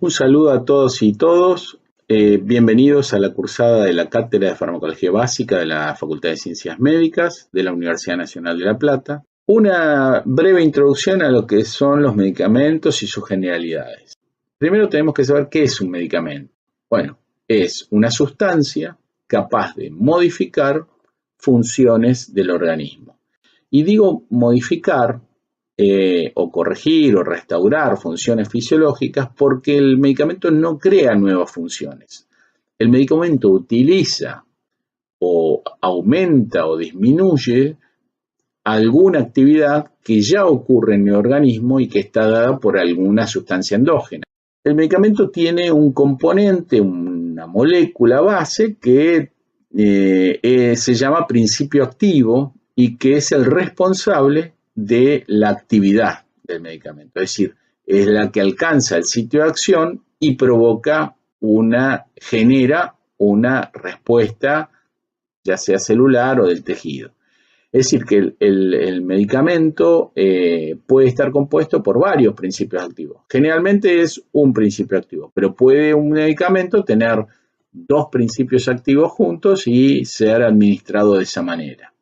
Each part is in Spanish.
Un saludo a todos y todos. Bienvenidos a la cursada de la Cátedra de Farmacología Básica de la Facultad de Ciencias Médicas de la Universidad Nacional de La Plata. Una breve introducción a lo que son los medicamentos y sus generalidades. Primero tenemos que saber qué es un medicamento. Bueno, es una sustancia capaz de modificar funciones del organismo. Y digo modificar o corregir o restaurar funciones fisiológicas porque el medicamento no crea nuevas funciones. El medicamento utiliza o aumenta o disminuye alguna actividad que ya ocurre en el organismo y que está dada por alguna sustancia endógena. El medicamento tiene un componente, una molécula base que se llama principio activo y que es el responsable de la actividad del medicamento. Es decir, es la que alcanza el sitio de acción y genera una respuesta, ya sea celular o del tejido. Es decir, que el medicamento puede estar compuesto por varios principios activos. Generalmente es un principio activo, pero puede un medicamento tener dos principios activos juntos y ser administrado de esa manera.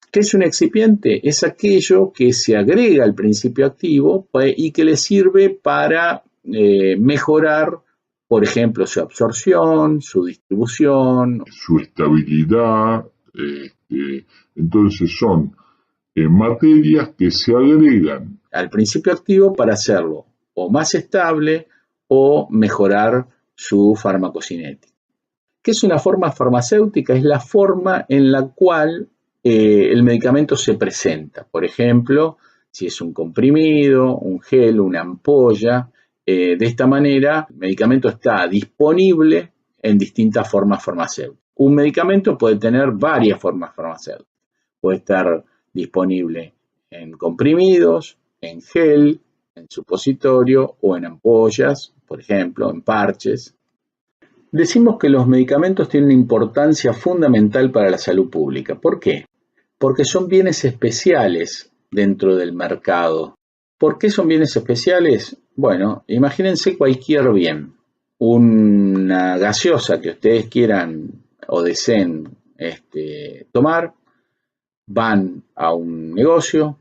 ¿Qué es un excipiente? Es aquello que se agrega al principio activo y que le sirve para mejorar, por ejemplo, su absorción, su distribución, su estabilidad. Entonces son materias que se agregan al principio activo para hacerlo o más estable o mejorar su farmacocinética. ¿Qué es una forma farmacéutica? Es la forma en la cual el medicamento se presenta. Por ejemplo, si es un comprimido, un gel, una ampolla. De esta manera, el medicamento está disponible en distintas formas farmacéuticas. Un medicamento puede tener varias formas farmacéuticas. Puede estar disponible en comprimidos, en gel, en supositorio o en ampollas, por ejemplo, en parches. Decimos que los medicamentos tienen una importancia fundamental para la salud pública. ¿Por qué? Porque son bienes especiales dentro del mercado. ¿Por qué son bienes especiales? Bueno, imagínense cualquier bien. Una gaseosa que ustedes quieran o deseen tomar, van a un negocio,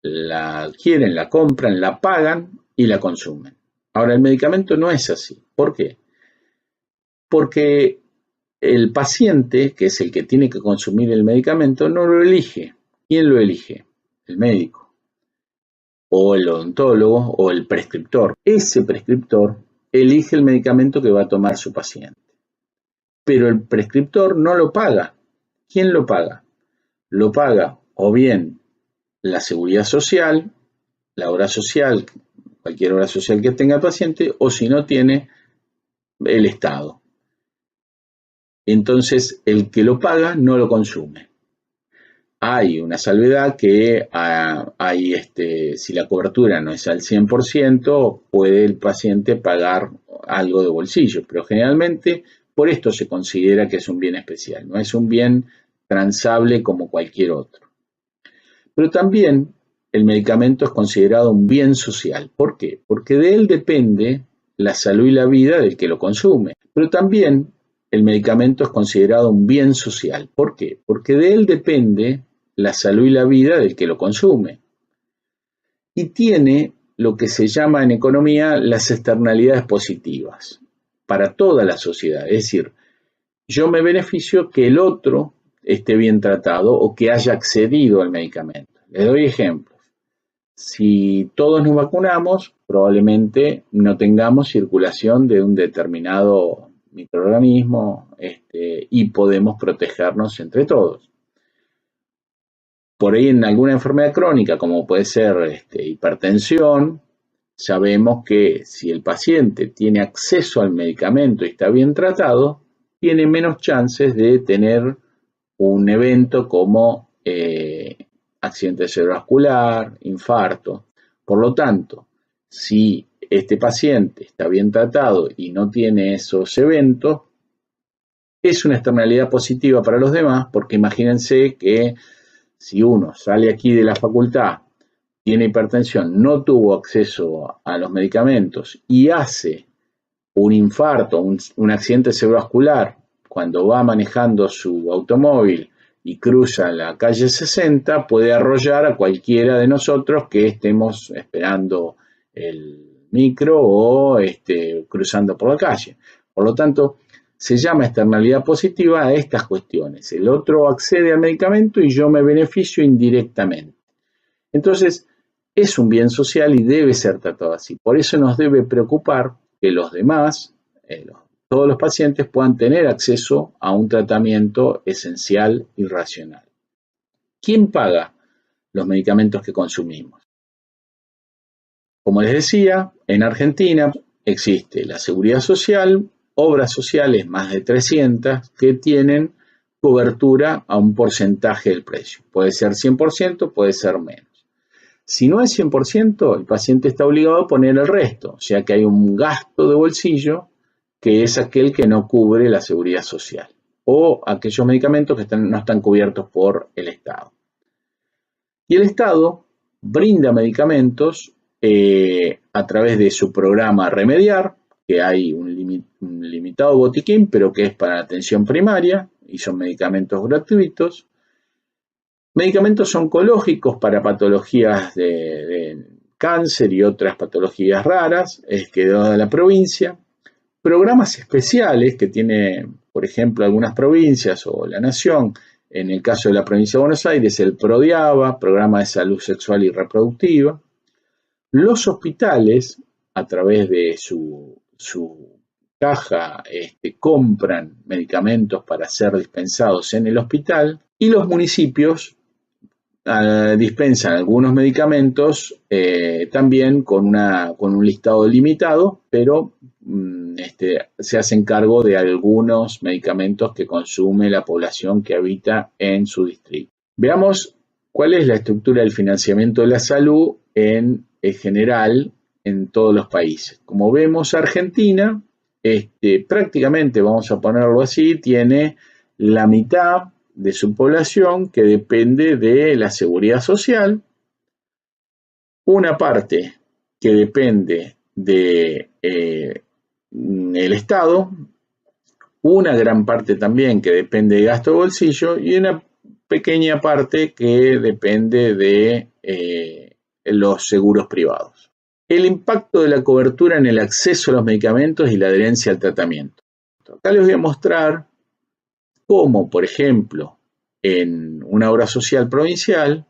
la adquieren, la compran, la pagan y la consumen. Ahora, el medicamento no es así. ¿Por qué? Porque el paciente, que es el que tiene que consumir el medicamento, no lo elige. ¿Quién lo elige? El médico, o el odontólogo, o el prescriptor. Ese prescriptor elige el medicamento que va a tomar su paciente. Pero el prescriptor no lo paga. ¿Quién lo paga? Lo paga o bien la seguridad social, la obra social, cualquier obra social que tenga el paciente, o si no tiene, el Estado. Entonces, el que lo paga no lo consume. Hay una salvedad que si la cobertura no es al 100%, puede el paciente pagar algo de bolsillo, pero generalmente por esto se considera que es un bien especial, no es un bien transable como cualquier otro. Pero también el medicamento es considerado un bien social. ¿Por qué? Porque de él depende la salud y la vida del que lo consume. Pero también el medicamento es considerado un bien social. ¿Por qué? Porque de él depende la salud y la vida del que lo consume. Y tiene lo que se llama en economía las externalidades positivas para toda la sociedad. Es decir, yo me beneficio que el otro esté bien tratado o que haya accedido al medicamento. Les doy ejemplos. Si todos nos vacunamos, probablemente no tengamos circulación de un determinado microorganismo y podemos protegernos entre todos. Por ahí en alguna enfermedad crónica, como puede ser hipertensión, sabemos que si el paciente tiene acceso al medicamento y está bien tratado, tiene menos chances de tener un evento como accidente cerebrovascular, infarto. Por lo tanto, si este paciente está bien tratado y no tiene esos eventos, es una externalidad positiva para los demás, porque imagínense que si uno sale aquí de la facultad tiene hipertensión, no tuvo acceso a los medicamentos y hace un infarto, un accidente cerebrovascular cuando va manejando su automóvil y cruza la calle 60, puede arrollar a cualquiera de nosotros que estemos esperando el micro o cruzando por la calle. Por lo tanto, se llama externalidad positiva a estas cuestiones. El otro accede al medicamento y yo me beneficio indirectamente. Entonces, es un bien social y debe ser tratado así. Por eso nos debe preocupar que los demás, todos los pacientes, puedan tener acceso a un tratamiento esencial y racional. ¿Quién paga los medicamentos que consumimos? Como les decía, en Argentina existe la Seguridad Social, obras sociales, más de 300, que tienen cobertura a un porcentaje del precio. Puede ser 100%, puede ser menos. Si no es 100%, el paciente está obligado a poner el resto, o sea que hay un gasto de bolsillo que es aquel que no cubre la seguridad social o aquellos medicamentos que no están cubiertos por el Estado. Y el Estado brinda medicamentos a través de su programa Remediar, que hay un limitado botiquín, pero que es para atención primaria y son medicamentos gratuitos. Medicamentos oncológicos para patologías de cáncer y otras patologías raras, que da la provincia. Programas especiales que tiene, por ejemplo, algunas provincias o la nación. En el caso de la provincia de Buenos Aires, el PRODIABA, Programa de Salud Sexual y Reproductiva. Los hospitales, a través de su caja, compran medicamentos para ser dispensados en el hospital, y los municipios dispensan algunos medicamentos también con un listado limitado, pero se hacen cargo de algunos medicamentos que consume la población que habita en su distrito. Veamos cuál es la estructura del financiamiento de la salud en general en todos los países. Como vemos, Argentina prácticamente, vamos a ponerlo así, tiene la mitad de su población que depende de la seguridad social, una parte que depende del Estado, una gran parte también que depende de gasto de bolsillo y una pequeña parte que depende de los seguros privados. El impacto de la cobertura en el acceso a los medicamentos y la adherencia al tratamiento. Acá les voy a mostrar cómo, por ejemplo, en una obra social provincial,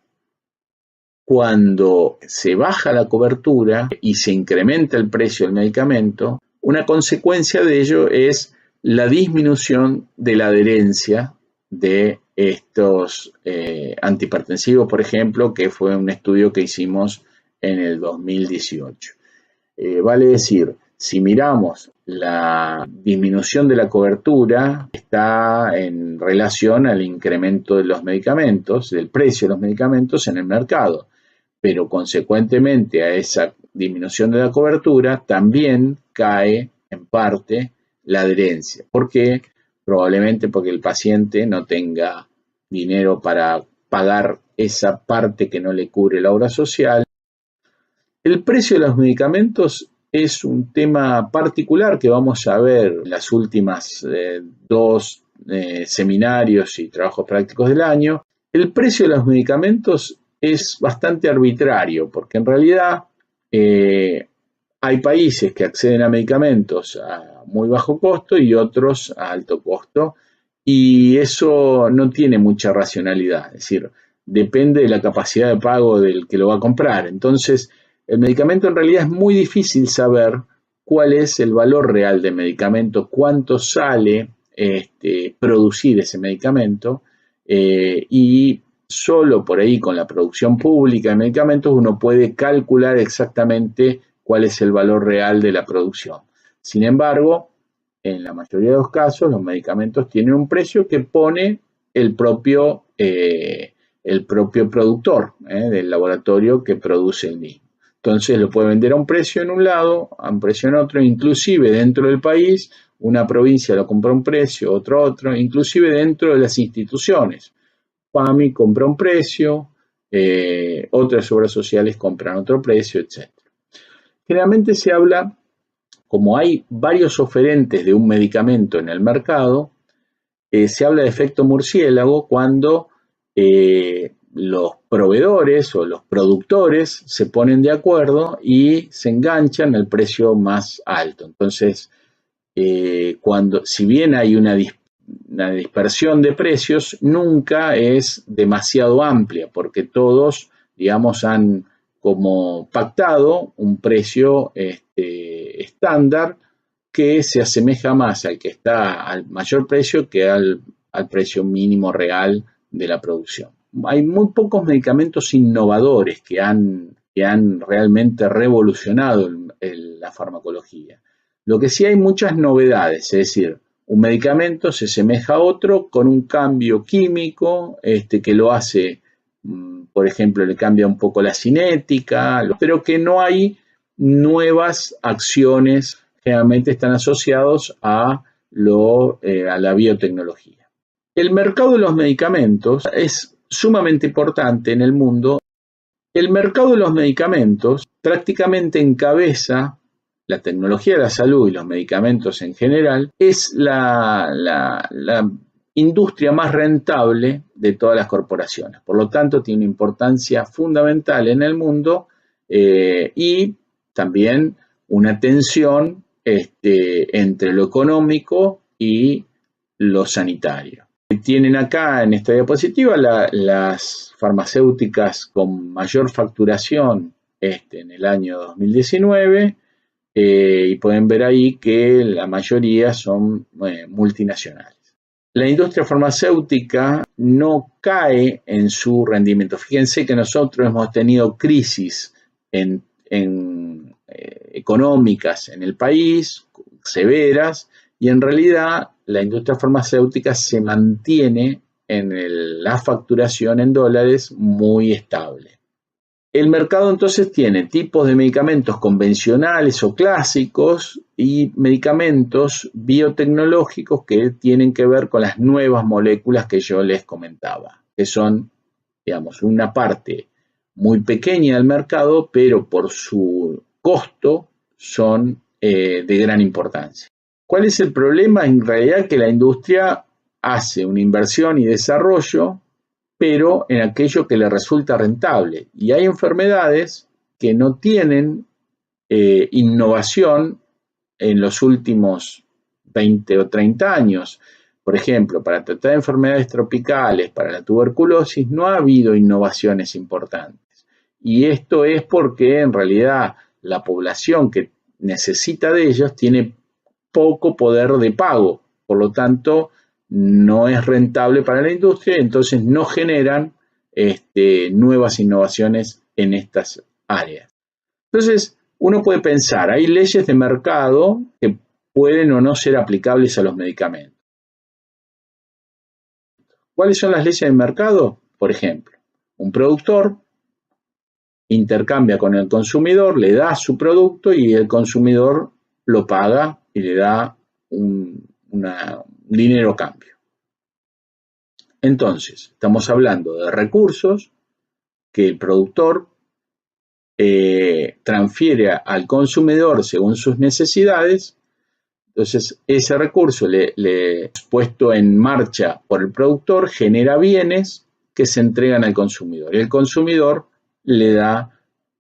cuando se baja la cobertura y se incrementa el precio del medicamento, una consecuencia de ello es la disminución de la adherencia de estos antihipertensivos, por ejemplo, que fue un estudio que hicimos en el 2018. Vale decir, si miramos la disminución de la cobertura, está en relación al incremento de los medicamentos, del precio de los medicamentos en el mercado, pero consecuentemente a esa disminución de la cobertura también cae en parte la adherencia. ¿Por qué? Probablemente porque el paciente no tenga dinero para pagar esa parte que no le cubre la obra social. El precio de los medicamentos es un tema particular que vamos a ver en las últimas dos seminarios y trabajos prácticos del año. El precio de los medicamentos es bastante arbitrario porque en realidad hay países que acceden a medicamentos a muy bajo costo y otros a alto costo, y eso no tiene mucha racionalidad, es decir, depende de la capacidad de pago del que lo va a comprar. Entonces, el medicamento en realidad es muy difícil saber cuál es el valor real del medicamento, cuánto sale producir ese medicamento, y solo por ahí con la producción pública de medicamentos uno puede calcular exactamente cuál es el valor real de la producción. Sin embargo, en la mayoría de los casos los medicamentos tienen un precio que pone el propio productor del laboratorio que produce el mismo. Entonces lo puede vender a un precio en un lado, a un precio en otro, inclusive dentro del país, una provincia lo compra a un precio, otro, inclusive dentro de las instituciones. PAMI compra un precio, otras obras sociales compran otro precio, etc. Generalmente se habla, como hay varios oferentes de un medicamento en el mercado, se habla de efecto murciélago cuando los proveedores o los productores se ponen de acuerdo y se enganchan al precio más alto. Entonces, si bien hay una dispersión de precios, nunca es demasiado amplia, porque todos, digamos, han como pactado un precio estándar que se asemeja más al que está al mayor precio que al precio mínimo real de la producción. Hay muy pocos medicamentos innovadores que han realmente revolucionado la farmacología. Lo que sí hay muchas novedades, es decir, un medicamento se asemeja a otro con un cambio químico que lo hace, por ejemplo, le cambia un poco la cinética, pero que no hay nuevas acciones, generalmente están asociados a la biotecnología. El mercado de los medicamentos es sumamente importante en el mundo. El mercado de los medicamentos prácticamente encabeza la tecnología de la salud y los medicamentos en general, es la industria más rentable de todas las corporaciones. Por lo tanto, tiene una importancia fundamental en el mundo y también una tensión entre lo económico y lo sanitario. Tienen acá en esta diapositiva las farmacéuticas con mayor facturación en el año 2019 y pueden ver ahí que la mayoría son multinacionales. La industria farmacéutica no cae en su rendimiento. Fíjense que nosotros hemos tenido crisis económicas en el país, severas, y en realidad la industria farmacéutica se mantiene en la facturación en dólares muy estable. El mercado entonces tiene tipos de medicamentos convencionales o clásicos y medicamentos biotecnológicos que tienen que ver con las nuevas moléculas que yo les comentaba, que son, digamos, una parte muy pequeña del mercado, pero por su costo son de gran importancia. ¿Cuál es el problema? En realidad que la industria hace una inversión y desarrollo, pero en aquello que le resulta rentable. Y hay enfermedades que no tienen innovación en los últimos 20 o 30 años. Por ejemplo, para tratar enfermedades tropicales, para la tuberculosis, no ha habido innovaciones importantes. Y esto es porque en realidad la población que necesita de ellos tiene poco poder de pago. Por lo tanto, no es rentable para la industria, entonces no generan nuevas innovaciones en estas áreas. Entonces, uno puede pensar, hay leyes de mercado que pueden o no ser aplicables a los medicamentos. ¿Cuáles son las leyes de mercado? Por ejemplo, un productor intercambia con el consumidor, le da su producto y el consumidor lo paga y le da un dinero a cambio. Entonces, estamos hablando de recursos que el productor transfiere al consumidor según sus necesidades. Entonces, ese recurso puesto en marcha por el productor genera bienes que se entregan al consumidor. Y el consumidor le da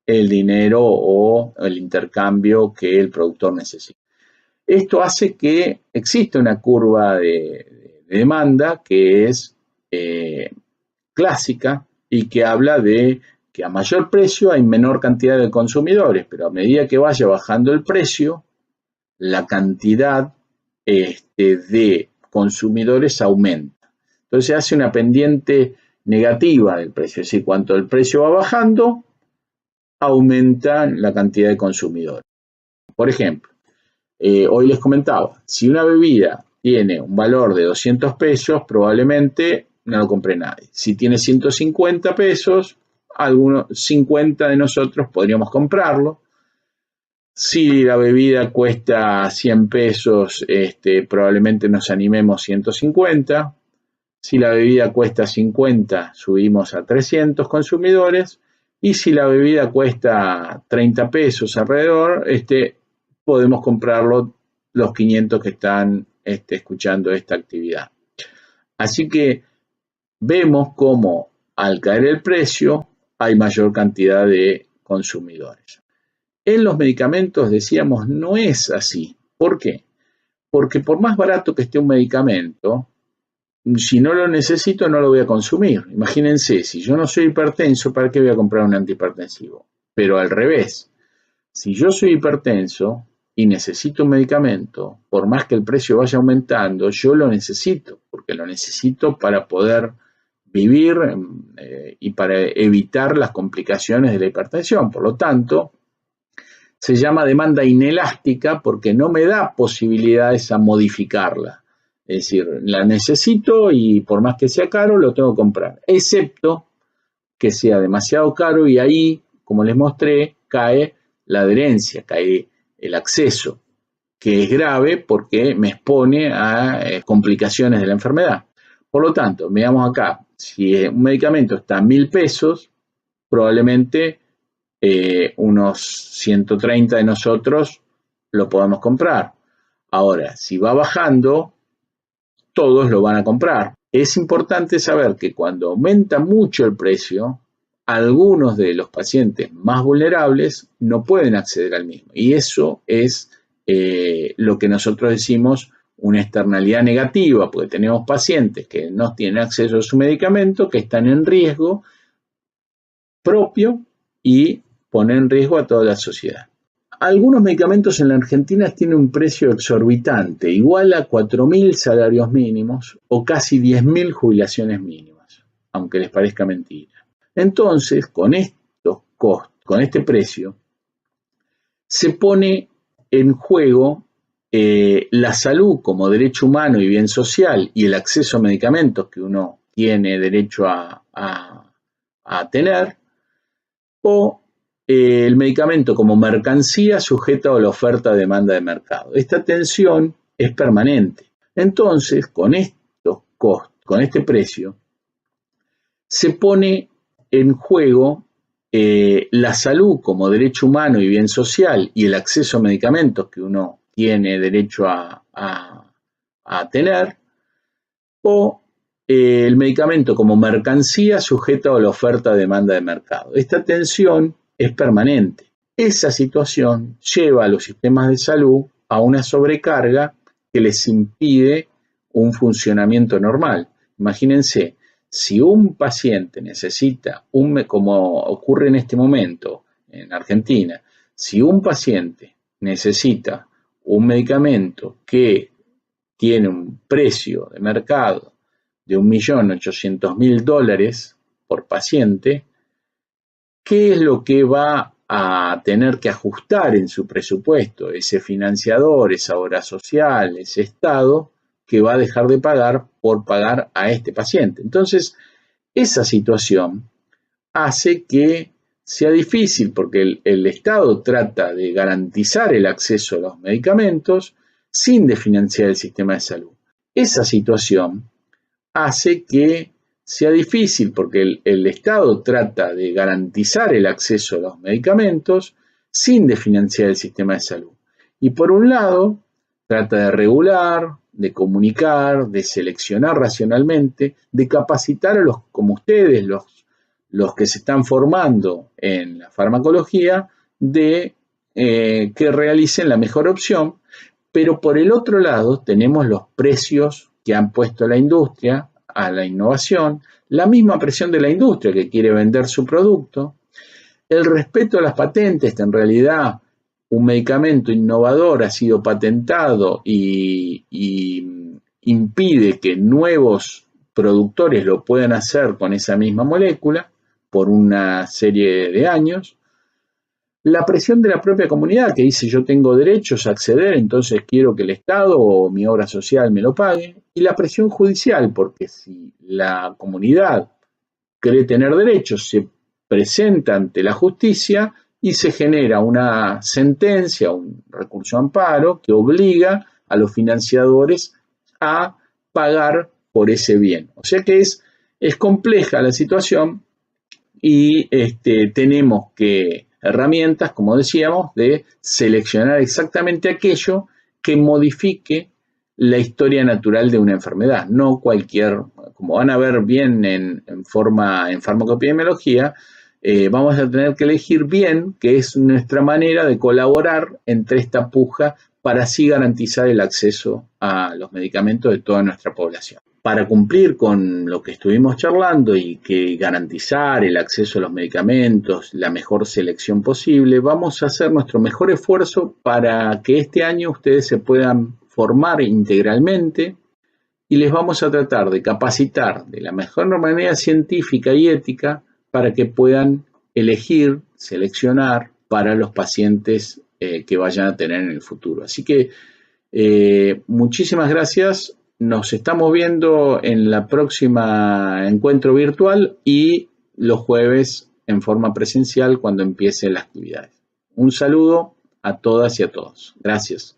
el dinero o el intercambio que el productor necesita. Esto hace que exista una curva de demanda que es clásica y que habla de que a mayor precio hay menor cantidad de consumidores, pero a medida que vaya bajando el precio, la cantidad de consumidores aumenta. Entonces se hace una pendiente negativa del precio, es decir, cuanto el precio va bajando, aumenta la cantidad de consumidores. Por ejemplo, hoy les comentaba, si una bebida tiene un valor de 200 pesos, probablemente no lo compre nadie. Si tiene 150 pesos, algunos 50 de nosotros podríamos comprarlo. Si la bebida cuesta 100 pesos, probablemente nos animemos 150. Si la bebida cuesta 50, subimos a 300 consumidores. Y si la bebida cuesta 30 pesos alrededor, podemos comprarlo los 500 que están escuchando esta actividad. Así que vemos cómo al caer el precio hay mayor cantidad de consumidores. En los medicamentos, decíamos, no es así. ¿Por qué? Porque por más barato que esté un medicamento, si no lo necesito, no lo voy a consumir. Imagínense, si yo no soy hipertenso, ¿para qué voy a comprar un antihipertensivo? Pero al revés, si yo soy hipertenso y necesito un medicamento, por más que el precio vaya aumentando, yo lo necesito, porque lo necesito para poder vivir y para evitar las complicaciones de la hipertensión. Por lo tanto, se llama demanda inelástica porque no me da posibilidades a modificarla. Es decir, la necesito y por más que sea caro, lo tengo que comprar, excepto que sea demasiado caro y ahí, como les mostré, cae la adherencia, cae el acceso, que es grave porque me expone a complicaciones de la enfermedad. Por lo tanto, veamos acá, si un medicamento está a 1.000 pesos, probablemente unos 130 de nosotros lo podamos comprar. Ahora, si va bajando, todos lo van a comprar. Es importante saber que cuando aumenta mucho el precio, algunos de los pacientes más vulnerables no pueden acceder al mismo. Y eso es lo que nosotros decimos una externalidad negativa, porque tenemos pacientes que no tienen acceso a su medicamento, que están en riesgo propio y ponen en riesgo a toda la sociedad. Algunos medicamentos en la Argentina tienen un precio exorbitante, igual a 4.000 salarios mínimos o casi 10.000 jubilaciones mínimas, aunque les parezca mentira. Entonces, con estos costos, con este precio, se pone en juego la salud como derecho humano y bien social y el acceso a medicamentos que uno tiene derecho a tener, o el medicamento como mercancía sujeta a la oferta-demanda de mercado. Esta tensión es permanente. Entonces, con estos costos, con este precio, se pone en juego la salud como derecho humano y bien social y el acceso a medicamentos que uno tiene derecho a tener, o el medicamento como mercancía sujeto a la oferta-demanda de mercado. Esta tensión es permanente. Esa situación lleva a los sistemas de salud a una sobrecarga que les impide un funcionamiento normal. Imagínense, si un paciente necesita, como ocurre en este momento en Argentina, si un paciente necesita un medicamento que tiene un precio de mercado de $1.800.000 por paciente, ¿qué es lo que va a tener que ajustar en su presupuesto ese financiador, esa obra social, ese Estado, que va a dejar de pagar por pagar a este paciente? Entonces, esa situación hace que sea difícil porque el Estado trata de garantizar el acceso a los medicamentos sin desfinanciar el sistema de salud. Esa situación hace que sea difícil porque el Estado trata de garantizar el acceso a los medicamentos sin desfinanciar el sistema de salud. Y por un lado, trata de regular, de comunicar, de seleccionar racionalmente, de capacitar a los como ustedes, los que se están formando en la farmacología, de que realicen la mejor opción, pero por el otro lado tenemos los precios que han puesto la industria a la innovación, la misma presión de la industria que quiere vender su producto, el respeto a las patentes, que en realidad un medicamento innovador ha sido patentado y impide que nuevos productores lo puedan hacer con esa misma molécula por una serie de años. La presión de la propia comunidad que dice yo tengo derechos a acceder, entonces quiero que el Estado o mi obra social me lo pague. Y la presión judicial, porque si la comunidad cree tener derechos, se presenta ante la justicia y se genera una sentencia, un recurso amparo que obliga a los financiadores a pagar por ese bien. O sea que es compleja la situación y tenemos herramientas, como decíamos, de seleccionar exactamente aquello que modifique la historia natural de una enfermedad, no cualquier, como van a ver bien en farmacoepidemiología, vamos a tener que elegir bien, que es nuestra manera de colaborar entre esta puja para así garantizar el acceso a los medicamentos de toda nuestra población. Para cumplir con lo que estuvimos charlando y que garantizar el acceso a los medicamentos, la mejor selección posible, vamos a hacer nuestro mejor esfuerzo para que este año ustedes se puedan formar integralmente y les vamos a tratar de capacitar de la mejor manera científica y ética para que puedan elegir, seleccionar para los pacientes que vayan a tener en el futuro. Así que muchísimas gracias. Nos estamos viendo en la próxima encuentro virtual y los jueves en forma presencial cuando empiecen las actividades. Un saludo a todas y a todos. Gracias.